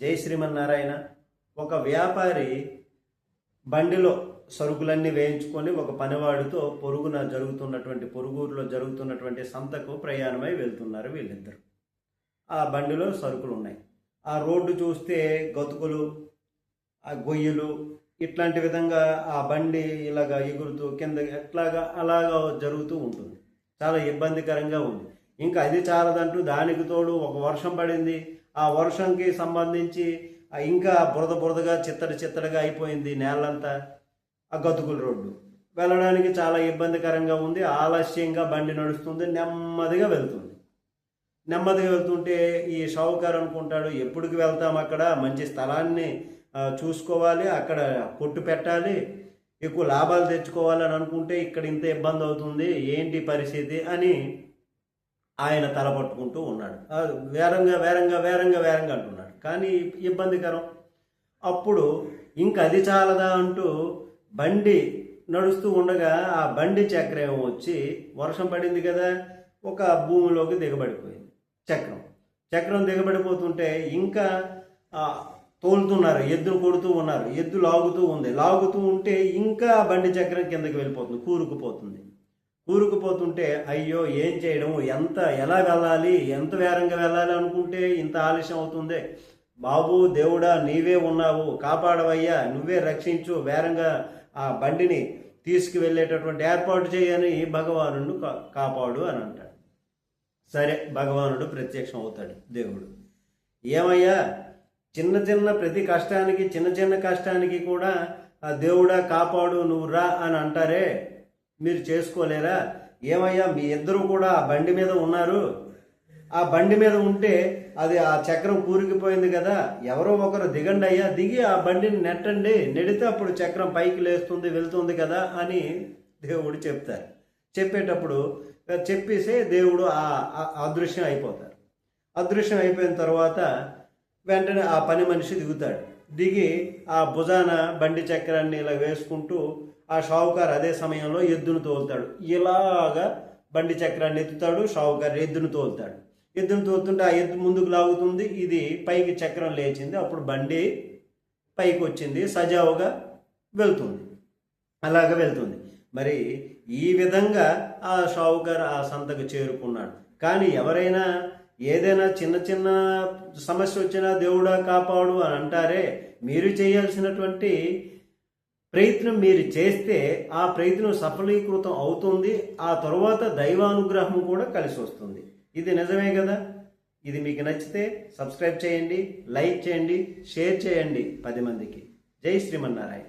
జై శ్రీమన్నారాయణ. ఒక వ్యాపారి బండిలో సరుకులన్నీ వేయించుకొని ఒక పనివాడితో పొరుగురులో జరుగుతున్నటువంటి సంతకు ప్రయాణమై వెళ్తున్నారు వీళ్ళిద్దరు. ఆ బండిలో సరుకులు ఉన్నాయి. ఆ రోడ్డు చూస్తే గతుకులు, ఆ గొయ్యలు, ఇట్లాంటి విధంగా ఆ బండి ఇలాగా ఎగురుతూ కింద అలాగా జరుగుతూ ఉంటుంది. చాలా ఇబ్బందికరంగా ఉంది. ఇంకా అది చాలదంటూ దానికి తోడు ఒక వర్షం పడింది. ఆ వర్షంకి సంబంధించి ఇంకా బురదగా చిత్తడిగా అయిపోయింది నేలంతా. ఆ గతుకుల రోడ్డు వెళ్ళడానికి చాలా ఇబ్బందికరంగా ఉంది. ఆలస్యంగా బండి నడుస్తుంది, నెమ్మదిగా వెళ్తుంటే ఈ షావుకారు అనుకుంటాడు, ఎప్పటికి వెళ్తాం, అక్కడ మంచి స్థలాన్ని చూసుకోవాలి, అక్కడ కొట్టు పెట్టాలి, ఎక్కువ లాభాలు తెచ్చుకోవాలని అనుకుంటే ఇక్కడ ఇంత ఇబ్బంది అవుతుంది, ఏంటి పరిస్థితి అని ఆయన తలపట్టుకుంటూ ఉన్నాడు. వేరంగా అంటున్నాడు, కానీ ఇబ్బందికరం. అప్పుడు ఇంకా అది చాలదా అంటూ బండి నడుస్తూ ఉండగా ఆ బండి చక్రం వచ్చి, వర్షం పడింది కదా, ఒక భూమిలోకి దిగబడిపోయింది. చక్రం దిగబడిపోతుంటే ఇంకా తోలుతున్నారు, ఎద్దును కొడుతూ ఉన్నారు, ఎద్దు లాగుతూ ఉంటే ఇంకా బండి చక్రం కిందకి వెళ్ళిపోతుంది, కూరుకుపోతుంటే అయ్యో ఏం చేయడం, ఎలా వెళ్ళాలి, ఎంత వేరంగా వెళ్ళాలి అనుకుంటే ఇంత ఆలస్యం అవుతుంది. బాబు దేవుడా నీవే ఉన్నావు, కాపాడవయ్యా, నువ్వే రక్షించు, వేరంగా ఆ బండిని తీసుకువెళ్ళేటటువంటి ఏర్పాటు చేయని భగవానుడు కాపాడు అని అంటాడు. సరే, భగవానుడు ప్రత్యక్షం అవుతాడు. దేవుడు, ఏమయ్యా, ప్రతి కష్టానికి చిన్న కష్టానికి కూడా ఆ దేవుడా కాపాడు, నువ్వు రా అని అంటారే, మీరు చేసుకోలేరా? ఏమయ్యా, మీ ఇద్దరు కూడా ఆ బండి మీద ఉన్నారు, ఆ బండి మీద ఉంటే అది ఆ చక్రం కూరుకుపోయింది కదా, ఎవరో ఒకరు దిగండి అయ్యా, దిగి ఆ బండిని నెట్టండి, నెడితే అప్పుడు చక్రం పైకి లేస్తుంది, వెళ్తుంది కదా అని దేవుడు చెప్తారు. చెప్పేటప్పుడు చెప్పేసి దేవుడు అదృశ్యం అయిపోతారు. అదృశ్యం అయిపోయిన తర్వాత వెంటనే ఆ పని మనిషి దిగి ఆ భుజాన బండి చక్రాన్ని ఇలా వేసుకుంటూ ఆ షావుకారు అదే సమయంలో ఎద్దును తోలుతాడు. ఇలాగా బండి చక్రాన్ని ఎత్తుతాడు, షావుకారు ఎద్దును తోలుతుంటే ఆ ఎద్దు ముందుకు లాగుతుంది, ఇది పైకి చక్రం లేచింది, అప్పుడు బండి పైకి వచ్చింది, సజావుగా వెళ్తుంది. మరి ఈ విధంగా ఆ షావుకారు ఆ సంతకు చేరుకున్నాడు. కానీ ఎవరైనా ఏదైనా చిన్న సమస్య వచ్చినా దేవుడా కాపాడు అని అంటారే, మీరు చేయాల్సినటువంటి ప్రయత్నం మీరు చేస్తే ఆ ప్రయత్నం సఫలీకృతం అవుతుంది. ఆ తరువాత దైవానుగ్రహం కూడా కలిసి వస్తుంది. ఇది నిజమే కదా. ఇది మీకు నచ్చితే సబ్స్క్రైబ్ చేయండి, లైక్ చేయండి, షేర్ చేయండి 10 మందికి. జై శ్రీమన్నారాయణ.